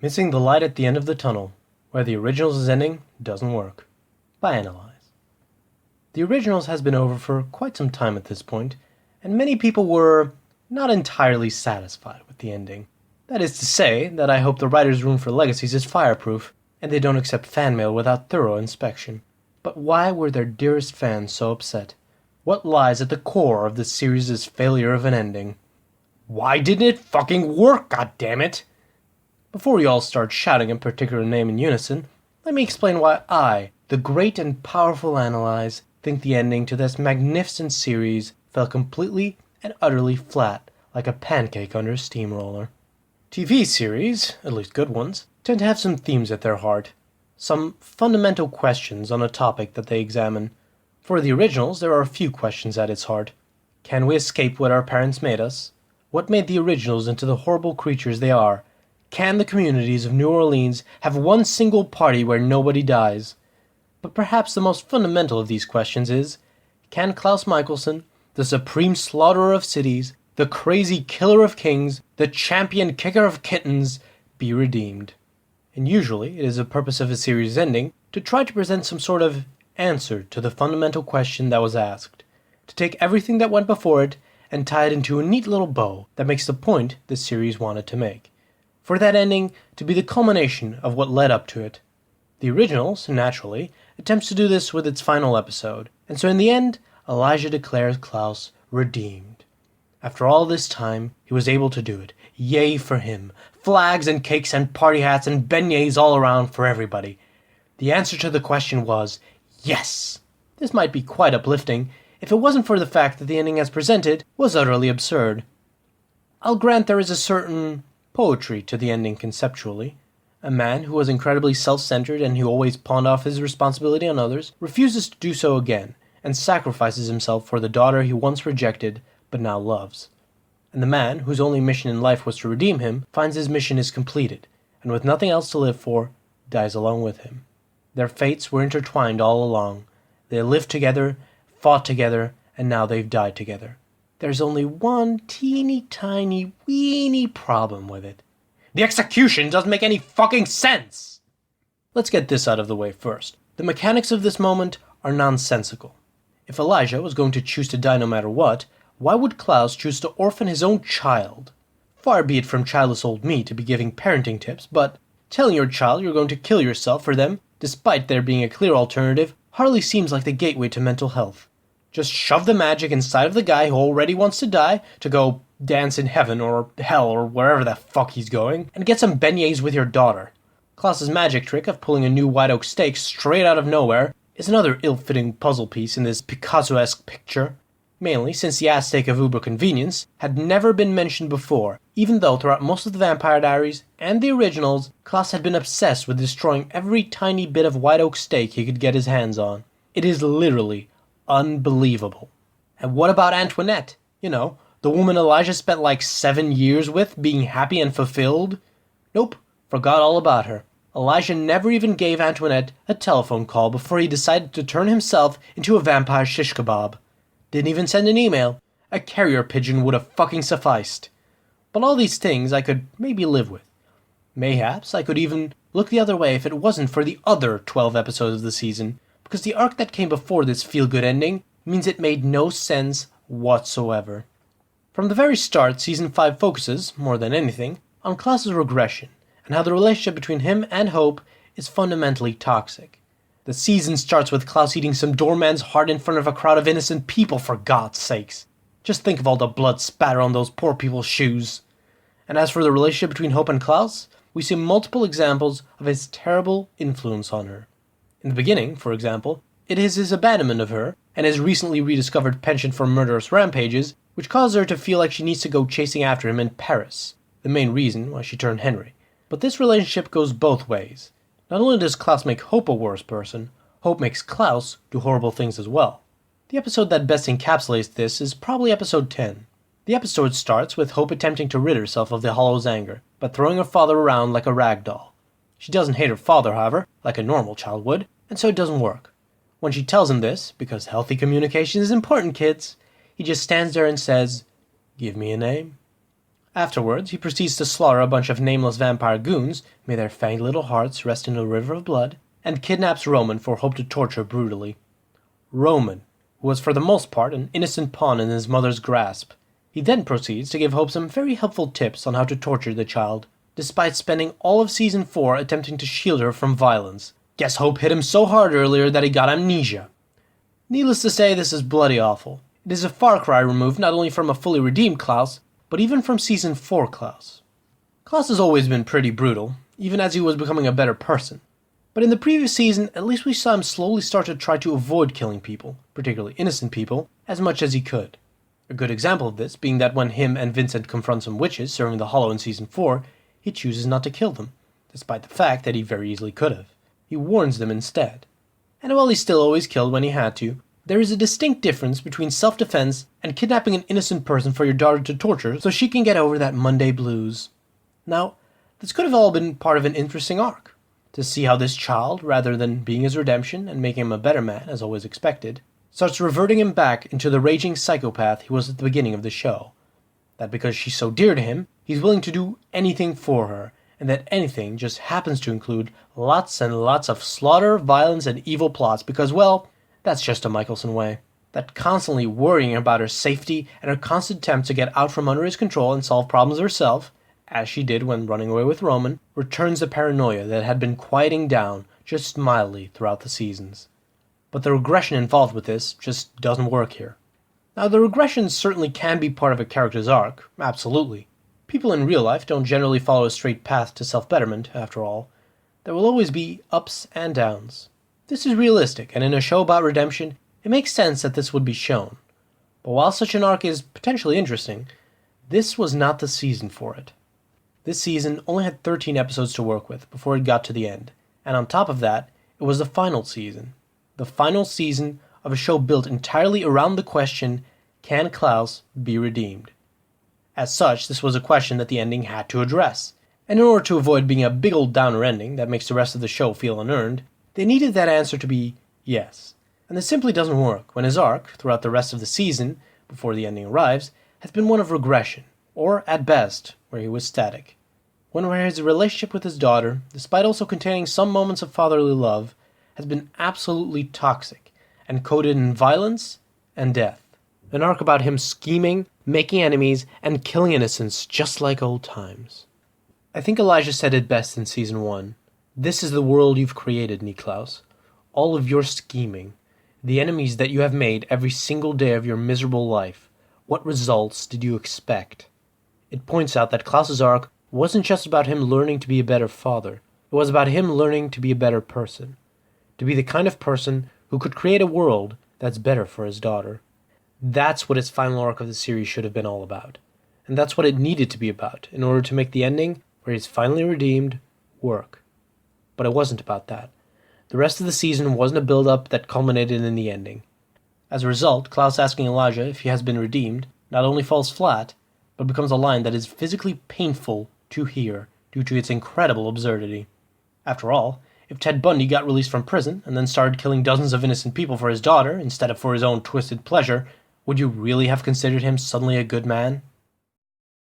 Missing the light at the end of the tunnel, where the originals' ending doesn't work. By Analyze. The originals has been over for quite some time at this point, and many people were not entirely satisfied with the ending. That is to say, that I hope the writer's room for legacies is fireproof, and they don't accept fan mail without thorough inspection. But why were their dearest fans so upset? What lies at the core of this series' failure of an ending? Why didn't it fucking work, goddammit? Before you all start shouting a particular name in unison, let me explain why I, the great and powerful Analyze, think the ending to this magnificent series fell completely and utterly flat, like a pancake under a steamroller. TV series, at least good ones, tend to have some themes at their heart, some fundamental questions on a topic that they examine. For the originals, there are a few questions at its heart. Can we escape what our parents made us? What made the originals into the horrible creatures they are? Can the communities of New Orleans have one single party where nobody dies? But perhaps the most fundamental of these questions is, can Klaus Michelson, the supreme slaughterer of cities, the crazy killer of kings, the champion kicker of kittens, be redeemed? And usually it is the purpose of a series ending to try to present some sort of answer to the fundamental question that was asked, to take everything that went before it and tie it into a neat little bow that makes the point the series wanted to make. For that ending to be the culmination of what led up to it. The originals, naturally, attempts to do this with its final episode, and so in the end, Elijah declares Klaus redeemed. After all this time, he was able to do it. Yay for him. Flags and cakes and party hats and beignets all around for everybody. The answer to the question was, yes! This might be quite uplifting, if it wasn't for the fact that the ending as presented was utterly absurd. I'll grant there is a certain poetry to the ending conceptually. A man who was incredibly self-centered and who always pawned off his responsibility on others refuses to do so again, and sacrifices himself for the daughter he once rejected but now loves. And the man, whose only mission in life was to redeem him, finds his mission is completed, and with nothing else to live for, dies along with him. Their fates were intertwined all along. They lived together, fought together, and now they've died together. There's only one teeny tiny weeny problem with it. The execution doesn't make any fucking sense! Let's get this out of the way first. The mechanics of this moment are nonsensical. If Elijah was going to choose to die no matter what, why would Klaus choose to orphan his own child? Far be it from childless old me to be giving parenting tips, but telling your child you're going to kill yourself for them, despite there being a clear alternative, hardly seems like the gateway to mental health. Just shove the magic inside of the guy who already wants to die to go dance in heaven or hell or wherever the fuck he's going, and get some beignets with your daughter. Klaus's magic trick of pulling a new white oak steak straight out of nowhere is another ill-fitting puzzle piece in this Picasso-esque picture, mainly since the Aztec of uber convenience had never been mentioned before, even though throughout most of the Vampire Diaries and the originals, Klaus had been obsessed with destroying every tiny bit of white oak steak he could get his hands on. It is literally unbelievable. And what about Antoinette? You know, the woman Elijah spent like 7 years with, being happy and fulfilled? Nope, forgot all about her. Elijah never even gave Antoinette a telephone call before he decided to turn himself into a vampire shish kebab. Didn't even send an email. A carrier pigeon would have fucking sufficed. But all these things I could maybe live with. Mayhaps I could even look the other way if it wasn't for the other 12 episodes of the season, because the arc that came before this feel-good ending means it made no sense whatsoever. From the very start, Season 5 focuses, more than anything, on Klaus's regression, and how the relationship between him and Hope is fundamentally toxic. The season starts with Klaus eating some doorman's heart in front of a crowd of innocent people, for God's sakes. Just think of all the blood spatter on those poor people's shoes. And as for the relationship between Hope and Klaus, we see multiple examples of his terrible influence on her. In the beginning, for example, it is his abandonment of her, and his recently rediscovered penchant for murderous rampages, which causes her to feel like she needs to go chasing after him in Paris, the main reason why she turned Henry. But this relationship goes both ways. Not only does Klaus make Hope a worse person, Hope makes Klaus do horrible things as well. The episode that best encapsulates this is probably episode 10. The episode starts with Hope attempting to rid herself of the Hollow's anger, by throwing her father around like a rag doll. She doesn't hate her father, however, like a normal child would, and so it doesn't work. When she tells him this, because healthy communication is important, kids, he just stands there and says, "Give me a name." Afterwards, he proceeds to slaughter a bunch of nameless vampire goons, may their fanged little hearts rest in a river of blood, and kidnaps Roman for Hope to torture brutally. Roman, who was for the most part an innocent pawn in his mother's grasp. He then proceeds to give Hope some very helpful tips on how to torture the child, despite spending all of Season 4 attempting to shield her from violence. Guess Hope hit him so hard earlier that he got amnesia. Needless to say, this is bloody awful. It is a far cry removed not only from a fully redeemed Klaus, but even from Season 4 Klaus. Klaus has always been pretty brutal, even as he was becoming a better person. But in the previous season, at least we saw him slowly start to try to avoid killing people, particularly innocent people, as much as he could. A good example of this being that when him and Vincent confront some witches serving the Hollow in Season 4, he chooses not to kill them, despite the fact that he very easily could have. He warns them instead. And while he still always killed when he had to, there is a distinct difference between self-defense and kidnapping an innocent person for your daughter to torture so she can get over that Monday blues. Now, this could have all been part of an interesting arc, to see how this child, rather than being his redemption and making him a better man, as always expected, starts reverting him back into the raging psychopath he was at the beginning of the show. That because she's so dear to him, he's willing to do anything for her, and that anything just happens to include lots and lots of slaughter, violence, and evil plots because, well, that's just a Michelson way. That constantly worrying about her safety and her constant attempt to get out from under his control and solve problems herself, as she did when running away with Roman, returns the paranoia that had been quieting down just mildly throughout the seasons. But the regression involved with this just doesn't work here. Now, the regression certainly can be part of a character's arc, absolutely. People in real life don't generally follow a straight path to self-betterment, after all. There will always be ups and downs. This is realistic, and in a show about redemption, it makes sense that this would be shown. But while such an arc is potentially interesting, this was not the season for it. This season only had 13 episodes to work with before it got to the end, and on top of that, it was the final season. The final season of a show built entirely around the question, can Klaus be redeemed? As such, this was a question that the ending had to address, and in order to avoid being a big old downer ending that makes the rest of the show feel unearned, they needed that answer to be yes. And this simply doesn't work when his arc, throughout the rest of the season, before the ending arrives, has been one of regression, or, at best, where he was static. One where his relationship with his daughter, despite also containing some moments of fatherly love, has been absolutely toxic, and coded in violence and death. An arc about him scheming, making enemies, and killing innocents just like old times. I think Elijah said it best in Season 1. This is the world you've created, Niklaus. All of your scheming. The enemies that you have made every single day of your miserable life. What results did you expect? It points out that Klaus's arc wasn't just about him learning to be a better father. It was about him learning to be a better person. To be the kind of person who could create a world that's better for his daughter. That's what its final arc of the series should have been all about. And that's what it needed to be about in order to make the ending, where he's finally redeemed, work. But it wasn't about that. The rest of the season wasn't a build-up that culminated in the ending. As a result, Klaus asking Elijah if he has been redeemed not only falls flat, but becomes a line that is physically painful to hear due to its incredible absurdity. After all, if Ted Bundy got released from prison and then started killing dozens of innocent people for his daughter instead of for his own twisted pleasure, would you really have considered him suddenly a good man?